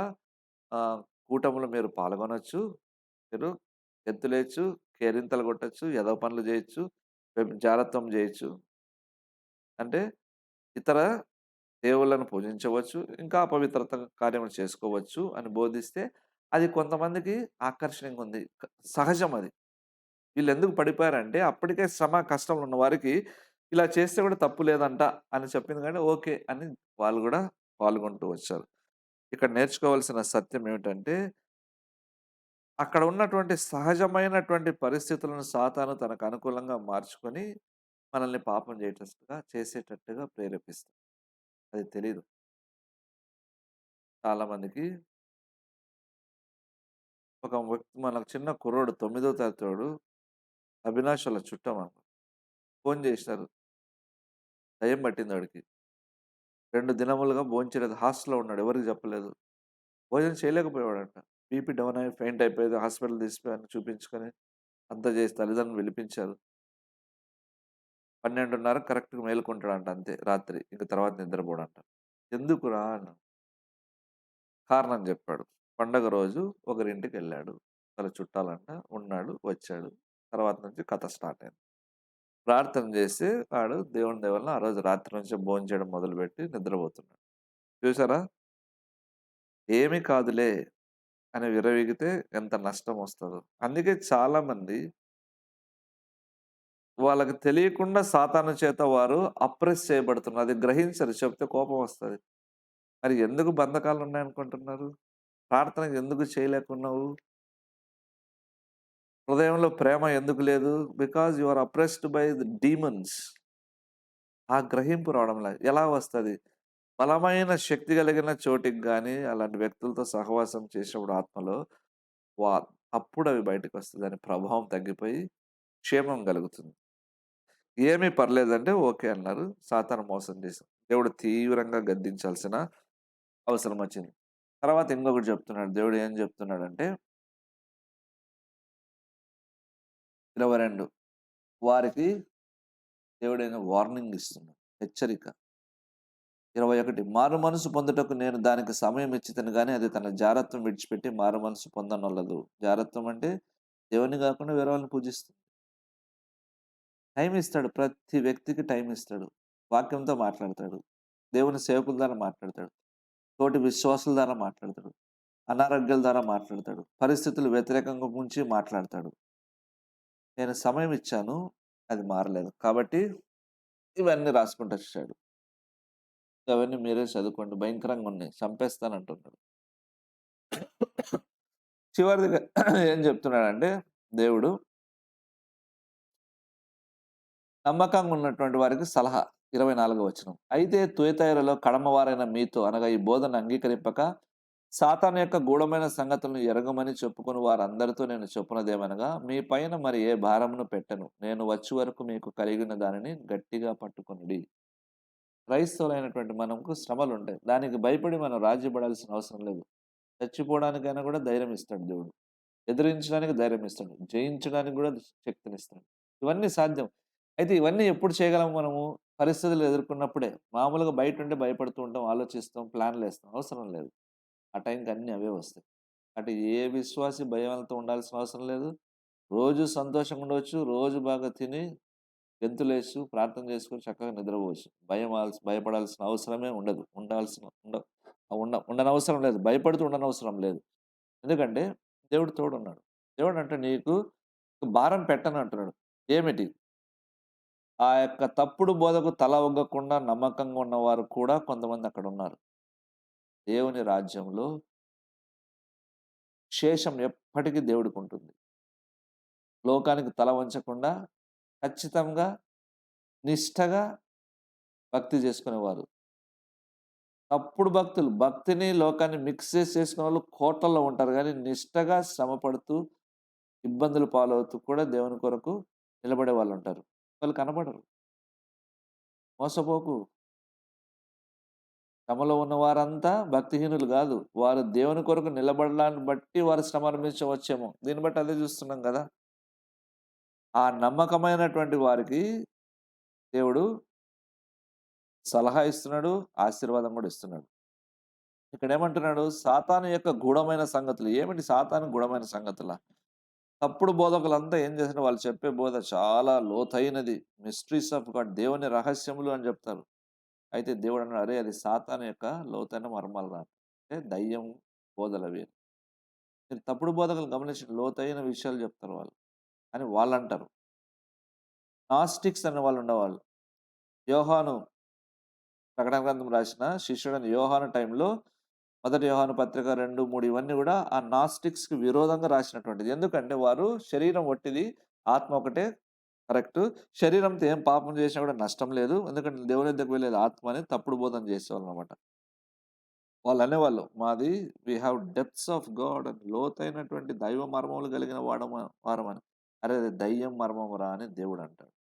కూటములో మీరు పాల్గొనొచ్చు. మీరు గెంతులేయొచ్చు, కేరింతలు కొట్టొచ్చు, ఎదవ పనులు జేయొచ్చు, జారత్వం జేయొచ్చు. అంటే ఇతర దేవుళ్ళను పూజించవచ్చు. ఇంకా అపవిత్రత కార్యములు చేసుకోవచ్చు" అని బోధిస్తే, అది కొంతమందికి ఆకర్షణీయంగుంది. సహజం అది. వీళ్ళెందుకు పడిపోయారంటే, అప్పటికే శ్రమ, కష్టంలో ఉన్న వారికి, ఇలా చేస్తే కూడా తప్పు లేదంట అని చెప్పింది గాని, ఓకే అని వాళ్ళు గూడా పాల్గొంటూ వచ్చారు. ఇక్కడ నేర్చుకోవాల్సిన సత్యం ఏమిటంటే, అక్కడ ఉన్నటువంటి సహజమైనటువంటి పరిస్థితులను సాతాను తనకు అనుకూలంగా మార్చుకొని, మనల్ని పాపం చేసేటట్టుగా ప్రేరేపిస్తాడు. అది తెలీదు చాలా మందికి. ఒక వ్యక్తి మనకు చిన్న కుర్రోడు 9వ తరగతోడు అవినాష్ వాళ్ళ చుట్టమనమాట. ఫోను జేశారు. దెయ్యం పట్టింది వాడికి. 2 దినములుగా భోంచేయలేదు. హాస్టల్‌లో ఉన్నాడు. ఎవరికీ చెప్పలేదు. భోజనం చేయలేకపోయేవాడంట. బీపీ డౌన్ అయ్యి ఫెయింట్ అయిపోయేది. హాస్పిటల్ తీసుకెళ్ళి చూపించుకొని అంతా చేసి తల్లిదండ్రులు పిలిపించారు. 12:30 కరెక్ట్‌గా మేలుకుంటాడంట అంతే రాత్రి. ఇంక తర్వాత నిద్రపోడంట. ఎందుకురా అన్నా. కారణం జెప్పాడు. పండగ రోజు ఒకరింటికెళ్ళాడు. వాళ్ళ చుట్టాలంట. ఉన్నాడు, వచ్చాడు. తర్వాత నుంచి కథ స్టార్ట్ అయింది. ప్రార్థన చేసి వాడు దేవుని దయ వలన ఆ రోజు రాత్రి నుంచే భోంచేయడం మొదలుపెట్టి నిద్రపోతున్నాడు. చూసారా? ఏమి కాదులే అని విర్రవీగితే ఎంత నష్టమొస్తదో. అందుకే చాలామంది వాళ్ళకి తెలియకుండా సాతాను చేత వారు అప్రెస్ చేయబడుతున్నారు. అది గ్రహించరు. చెప్తే కోపమొస్తది. మరి ఎందుకు బంధకాలున్నాయనుకుంటున్నారు? ప్రార్థన ఎందుకు చేయలేకున్నావు? హృదయంలో ప్రేమ ఎందుకు లేదు? Because you are oppressed by the demons. ఆ గ్రహింపు రావడంలే. ఎలా వస్తది? బలమైన శక్తి కలిగిన చోటికి గాని, అలాంటి వ్యక్తులతో సహవాసం చేసినప్పుడు ఆత్మలో వా అప్పుడవి బయటకొస్తాయి. దాని ప్రభావం తగ్గిపోయి క్షేమం కలుగుతుంది. ఏమీ పర్లేదంటే ఓకే అన్నారు. సాతాను మోసం చేశాం. దేవుడు తీవ్రంగా గద్దించాల్సిన అవసరమొచ్చింది. తర్వాత ఇంకొకటి చెప్తున్నాడు. దేవుడు ఏం చెప్తున్నాడంటే 22 వారికి దేవుడైన వార్నింగ్ ఇస్తున్నాడు. హెచ్చరిక. 21 మారు మనసు పొందుటకు నేను దానికి సమయం ఇచ్చితిని గాని, అది తన జారత్వం విడిచిపెట్టి మారు మనసు పొందనొల్లదు. జారత్వం అంటే దేవుడిని గాకుండా వేరే వాళ్ళని పూజిస్తుంది. టైం ఇస్తాడు. ప్రతి వ్యక్తికి టైం ఇస్తాడు. వాక్యంతో మాట్లాడతాడు. దేవుని సేవకుల ద్వారా మాట్లాడతాడు. తోటి విశ్వాసుల ద్వారా మాట్లాడతాడు. అనారోగ్యాల ద్వారా మాట్లాడతాడు. పరిస్థితులు వ్యతిరేకంగా ఉంచి మాట్లాడతాడు. నేను సమయం ఇచ్చాను. అది మారలేదు. కాబట్టి ఇవన్నీ రాసుకుంటూ వచ్చాడు. అవన్నీ మీరే చదువుకోండి. భయంకరంగా ఉన్నాయి. చంపేస్తానంటున్నాడు. చివరిదిగా ఏం చెప్తున్నాడంటే దేవుడు నమ్మకంగా ఉన్నటువంటి వారికి సలహా 24వ వచనం. అయితే తుయతైరలో కడమవారైన మీతో అనగా ఈ బోధన అంగీకరింపక సాతాను యొక్క గూఢమైన సంగతులను ఎరగమని చెప్పుకుని వారందరితో నేను చెప్పునదేమనగా మీ పైన మరి ఏ భారమును పెట్టను. నేను వచ్చే వరకు మీకు కలిగిన దానిని గట్టిగా పట్టుకొనుడి. క్రైస్తవులైనటువంటి మనకు శ్రమలుంటాయి. దానికి భయపడి మనం రాజీపడాల్సిన అవసరం లేదు. చచ్చిపోవడానికైనా కూడా ధైర్యం ఇస్తాడు దేవుడు. ఎదిరించడానికి ధైర్యం ఇస్తాడు. జయించడానికి కూడా శక్తినిస్తాడు. ఇవన్నీ సాధ్యం. అయితే ఇవన్నీ ఎప్పుడు చేయగలం మనము? పరిస్థితులు ఎదుర్కొన్నప్పుడే. మామూలుగా బయటుంటే భయపడుతూ ఉంటాం, ఆలోచిస్తాం, ప్లాన్‌లేస్తాం. అవసరం లేదు. ఆ టైంకి అన్నీ అవే వస్తాయి. అంటే ఏ విశ్వాసి భయంతో ఉండాల్సిన అవసరం లేదు. రోజు సంతోషంగా ఉండవచ్చు. రోజు బాగా తిని, గెంతులేసి, ప్రార్థన చేసుకొని చక్కగా నిద్రపోవచ్చు. భయపడాల్సిన అవసరమే ఉండదు. ఉండనవసరం లేదు. భయపడుతూ ఉండనవసరం లేదు. ఎందుకంటే దేవుడు తోడున్నాడు. దేవుడంటే నీకు భారం పెట్టను అంటున్నాడు. ఏమిటి? ఆ యొక్క తప్పుడు బోధకు తల ఒగ్గకుండా నమ్మకంగా ఉన్నవారు కూడా కొంతమంది అక్కడున్నారు. దేవుని రాజ్యంలో శేషం ఎప్పటికీ దేవుడికుంటుంది. లోకానికి తల వంచకుండా ఖచ్చితంగా, నిష్టగా భక్తి చేసుకునేవారు. తప్పుడు భక్తులు, భక్తిని, లోకాన్ని మిక్స్ చేసుకునేవాళ్ళు కోట్లల్లో ఉంటారు గానీ, నిష్టగా శ్రమపడుతూ, ఇబ్బందులు పాలవుతూ కూడా దేవుని కొరకు నిలబడే వాళ్ళుంటారు. వాళ్ళు కనబడరు. మోసపోకు. శ్రమలో ఉన్న వారంతా భక్తిహీనులు గాదు. వారు దేవుని కొరకు నిలబడడాన్ని బట్టి వారు శ్రమ అనుభవించవచ్చేమో. దీన్ని బట్టి అదే చూస్తున్నాం గదా! ఆ నమ్మకమైనటువంటి వారికి దేవుడు సలహా ఇస్తున్నాడు. ఆశీర్వాదం గూడా ఇస్తున్నాడు. ఇక్కడేమంటున్నాడు? సాతాను యొక్క గూఢమైన సంగతులు. ఏమిటి సాతాను గూఢమైన సంగతులా? తప్పుడు బోధకులంతా ఏం చేశారు? వాళ్ళు చెప్పే బోధ చాలా లోతైనది. Mysteries of God. దేవుని రహస్యములు అని జెప్తారు. అయితే దేవుడన్నాడు, "అరే! అది సాతాను యొక్క లోతైన మర్మాలురా." అంటే దయ్యం బోధలవి. మీరు తప్పుడు బోధకులు గమనించండి. లోతైన విషయాలు జెప్తారు వాళ్ళు అని వాళ్ళంటారు. నాస్టిక్స్ అనే వాళ్ళుండేవాళ్ళు. యోహాను ప్రకటన గ్రంథం రాసిన శిష్యుడైన యోహాను టైంలో మొదటి యోహాను పత్రిక 2, 3 ఇవన్నీ గూడా ఆ నాస్టిక్స్‌కి విరోధంగా రాసినటువంటిది. ఎందుకంటే వారు శరీరం వట్టిది, ఆత్మ ఒకటే కరెక్టు. శరీరంతో ఏం పాపం చేసినా గూడా నష్టం లేదు. ఎందుకంటే దేవుని దగ్గరికి వెళ్ళేది ఆత్మ అని తప్పుడు బోధన చేసేవాళ్ళనమాట. వాళ్ళనేవాళ్ళు, మాది we have depths of God అని లోతైనటువంటి దైవ మర్మములు కలిగిన వారమని. అరే! అది దయ్యం మర్మమురా అని దేవుడంటాడు.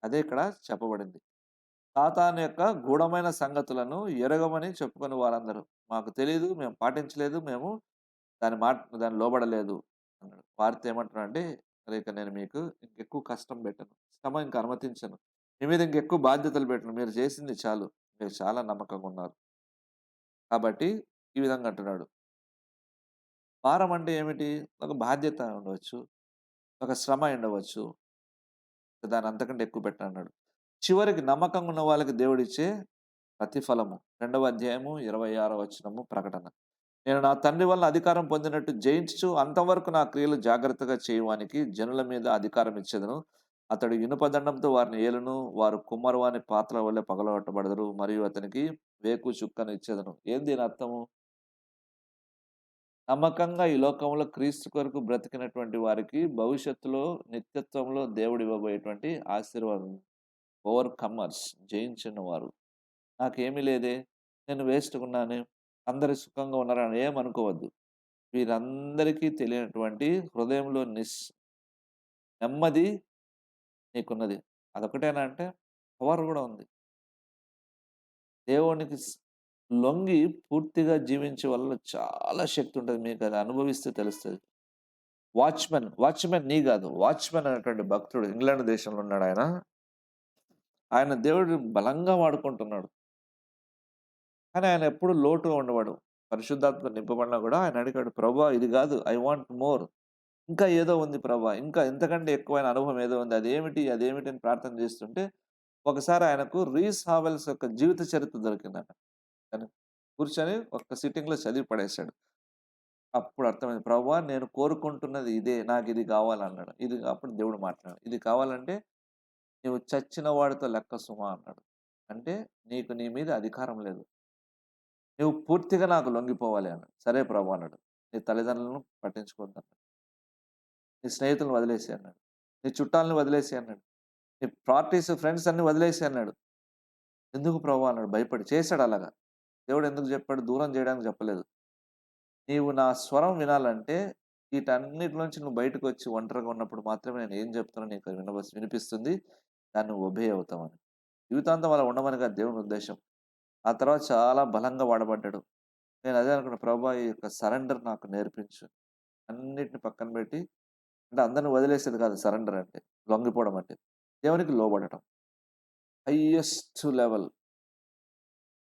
అదే ఇక్కడ చెప్పబడింది. సాతాను యొక్క గూఢమైన సంగతులను ఎరగమని చెప్పుకునే వారందరూ. మాకు తెలీదు, మేము పాటించలేదు, మేము దానికి లోబడలేదు అన్నాడు. వారితో ఏమంటున్నాడంటే, "మరి ఇక నేను మీకు ఇంకెక్కువ కష్టం పెట్టను. శ్రమ ఇంక అనుమతించను. మీ మీద ఇంకెక్కువ బాధ్యతలు పెట్టను. మీరు చేసింది చాలు. మీరు చాలా నమ్మకంగా ఉన్నారు." కాబట్టి ఈ విధంగా అంటున్నాడు. భారం అంటే ఏమిటి? ఒక బాధ్యత ఉండవచ్చు. ఒక శ్రమ ఉండవచ్చు. దాని అంతకంటే ఎక్కువ పెట్టనన్నాడు. చివరికి నమ్మకంగా ఉన్న వాళ్ళకి దేవుడిచ్చే ప్రతిఫలము. 2వ అధ్యాయము 26వ వచనము ప్రకటన. నేను నా తండ్రి వలన అధికారం పొందినట్టు జయించుచు అంతవరకు నా క్రియలు జాగ్రత్తగా చేయువానికి జనుల మీద అధికారం ఇచ్చెదను. అతడు ఇనుప దండంతో వారిని ఏలును. వారు కుమ్మరివాని పాత్రల వలె పగలగొట్టబడెదరు. మరియు అతనికి వేకు చుక్కను ఇచ్చెదను. ఏంది దీని అర్థము? నమ్మకంగా ఈ లోకంలో క్రీస్తు కొరకు బ్రతికినటువంటి వారికి భవిష్యత్తులో నిత్యత్వంలో దేవుడు ఇవ్వబోయేటువంటి ఆశీర్వాదం. ఓవర్‌కమర్స్, జయించిన వారు. నాకేమీ లేదే, నేను వేస్ట్‌గున్నానే, అందరూ సుఖంగా ఉన్నారని ఏమనుకోవద్దు. వీరందరికీ తెలియనటువంటి హృదయంలో నెమ్మది నీకున్నది. అదొక్కటేనా అంటే పవర్ గూడా ఉంది. దేవునికి లొంగి పూర్తిగా జీవించే వాళ్ళలో చాలా శక్తి ఉంటది. మీకది అనుభవిస్తే తెలుస్తది. వాచ్‌మెన్ నీ గాదు. వాచ్‌మెన్ అనేటువంటి భక్తుడు ఇంగ్లాండ్ దేశంలో ఉన్నాడాయన. ఆయన దేవుడు బలంగా వాడుకుంటున్నాడు. కానీ ఆయన ఎప్పుడు లోటుగా ఉండవాడు. పరిశుద్ధాత్మతో నింపబడినా గూడా ఆయన అడిగాడు, "ప్రభువా ఇది గాదు. I want more. ఇంకా ఏదో ఉంది ప్రభా. ఇంకా ఇంతకంటే ఎక్కువైన అనుభవం ఏదో ఉంది. అదేమిటి? అదేమిటి?" అని ప్రార్థన చేస్తుంటే, ఒకసారి ఆయనకు రీస్ హావెల్స్ యొక్క జీవిత చరిత్ర దొరికిందంట. తను కూర్చొని ఒక్క సిట్టింగ్‌లో చదివి పడేసాడు. అప్పుడు అర్థమైంది. ప్రభువా నేను కోరుకుంటున్నది ఇదే. నాకిది కావాలన్నాడు. అప్పుడు దేవుడు మాట్లాడాడు. "ఇది కావాలంటే నీవు చచ్చిన వాడితో లెక్క సుమా" అన్నాడు. అంటే నీకు నీ మీద అధికారం లేదు. నువ్వు పూర్తిగా నాకు లొంగిపోవాలి అన్నాడు. సరే ప్రభు అన్నాడు. నీ తల్లిదండ్రులను పట్టించుకోవద్దన్నాడు. నీ స్నేహితులను వదిలేసేయి అన్నాడు. నీ చుట్టాలని వదిలేసేయి అన్నాడు. నీ పార్టీస్, ఫ్రెండ్స్ అన్నీ వదిలేసేయి అన్నాడు. ఎందుకు ప్రభు అన్నాడు భయపడి. చేసాడు అలాగా. దేవుడు ఎందుకు చెప్పాడు? దూరం చేయడానికి చెప్పలేదు. నీవు నా స్వరం వినాలంటే వీటన్నిటిలోంచి నువ్వు బయటకొచ్చి ఒంటరిగా ఉన్నప్పుడు మాత్రమే నేను ఏం చెప్తున్నా నీకు అది వినిపిస్తుంది. దాన్ని నువ్వు ఒబే అవుతావని. జీవితాంతం అలా ఉండమని కాదు దేవుని ఉద్దేశ్యం. ఆ తర్వాత చాలా బలంగా వాడబడ్డాడు. నేను అదే అనుకున్నా ప్రభా ఈ యొక్క సరెండర్ నాకు నేర్పించు. అన్నిటిని పక్కన పెట్టి అంటే అందరిని వదిలేసేది కాదు సరెండర్ అంటే. లొంగిపోవడం అంటే. దేవునికి లోబడటం. Highest level.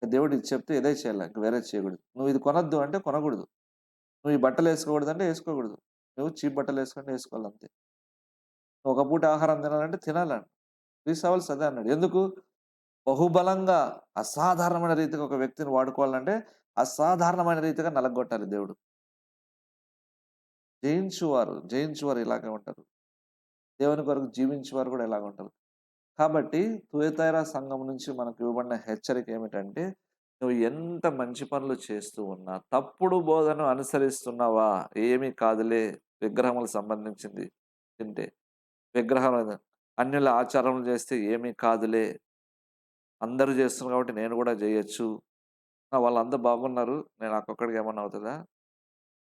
దేవుడు ఇది చెప్తే ఇదే చేయాల. ఇంక వేరేది చేయకూడదు. నువ్వు ఇది కొనొద్దు అంటే కొనకూడదు. నువ్వు ఈ బట్టలేసుకోకూడదంటే ఏసుకోకూడదు. నువ్వు చీప్ బట్టలేసుకుంటే ఏసుకోవాలంతే. ఒక పూట ఆహారం తినాలంటే తినాలండి. రీసవల్స్ అదే అన్నాడు. ఎందుకు? బహుబలంగా అసాధారణమైన రీతిగా ఒక వ్యక్తిని వాడుకోవాలంటే, అసాధారణమైన రీతిగా నలగొట్టాలి దేవుడు. జయించువారు ఇలాగే ఉంటారు. దేవుని కొరకు జీవించేవారు కూడా ఇలాగే ఉంటారు. కాబట్టి తుయతైరా సంఘం నుంచి మనకు ఇవ్వబడిన హెచ్చరిక ఏమిటంటే, నువ్వు ఎంత మంచి పనులు చేస్తూ ఉన్నా, తప్పుడు బోధను అనుసరిస్తున్నావా? ఏమీ కాదులే విగ్రహములకు సంబంధించింది తింటే. విగ్రహాలు అన్యుల ఆచారములు చేస్తే ఏమీ కాదులే. అందరూ చేస్తున్నారు కాబట్టి నేను కూడా చేయొచ్చు. వాళ్ళందరూ బాగున్నారు. నేను నాకొక్కడికి ఏమన్నా అవుతదా?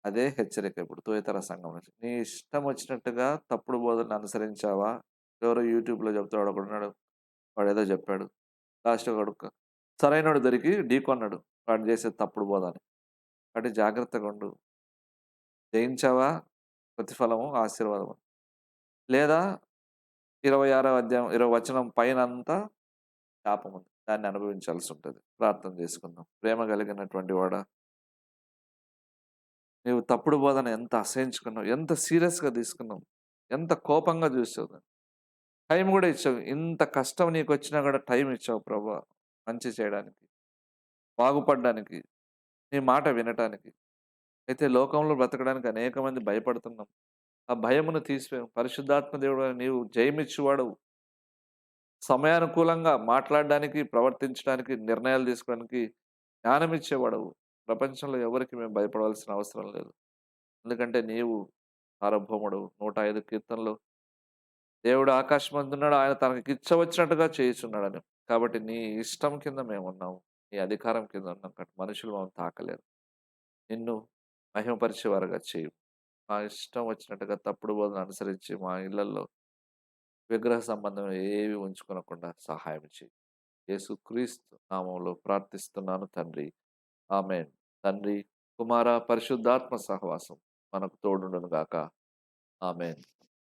అదే హెచ్చరిక ఇప్పుడు తుయతర సంఘం నుంచి. నీ ఇష్టం వచ్చినట్టుగా తప్పుడు బోధనను అనుసరించావా? ఎవరో యూట్యూబ్‌లో చెప్తాడు ఒకడున్నాడు. వాడేదో చెప్పాడు. లాస్ట్‌కి వాడు సరైనోడు దొరికి ఢీకొన్నాడు. వాడు చేసేది తప్పుడు బోధ అని. కాబట్టి జాగ్రత్తగుండు. జయించావా? ప్రతిఫలము, ఆశీర్వాదము. లేదా 26వ అధ్యాయం 20 వచనం పైనంతా శాపముంది. దాన్ని అనుభవించాల్సుంటది. ప్రార్థన చేసుకుందాం. ప్రేమ కలిగినటువంటి వాడా, నీవు తప్పుడు బోధన ఎంత అసహించుకున్నావు, ఎంత సీరియస్‌గా తీసుకున్నావు, ఎంత కోపంగా చూసావు దాన్ని. టైం గూడా ఇచ్చావు. ఇంత కష్టం నీకొచ్చినా గూడా టైం ఇచ్చావు ప్రభా! మంచి చేయడానికి, బాగుపడడానికి, నీ మాట వినటానికి. అయితే లోకంలో బ్రతకడానికి అనేక మంది భయపడుతున్నాం. ఆ భయమును తీసివేము. పరిశుద్ధాత్మ దేవుడైన నీవు జయమిచ్చువాడవు. సమయానుకూలంగా మాట్లాడడానికి, ప్రవర్తించడానికి, నిర్ణయాలు తీసుకోవడానికి జ్ఞానమిచ్చేవాడవు. ప్రపంచంలో ఎవరికీ మేము భయపడవలసిన అవసరం లేదు. ఎందుకంటే నీవు సార్వభౌముడవు. 105 కీర్తనలు దేవుడు ఆకాశమందున్నాడు. ఆయన తనకిచ్చవచ్చినట్టుగా చేయుచున్నాడని. కాబట్టి నీ ఇష్టం కింద మేమున్నాము. నీ అధికారం కింద ఉన్నాం కాబట్టి మనుషులు మమ్మల్ని తాకలేరు. నిన్ను మహిమపరిచేవారుగా చేయు. మా ఇష్టం వచ్చినట్టుగా తప్పుడు బోధన అనుసరించి మా ఇళ్లల్లో విగ్రహ సంబంధం ఏవి ఉంచుకొనకుండా సహాయం చెయ్యి. యేసుక్రీస్తు నామములో ప్రార్థిస్తున్నాను తండ్రి. ఆమేన్. తండ్రి, కుమార, పరిశుద్ధాత్మ సహవాసం మనకు తోడుండును గాక. ఆమేన్.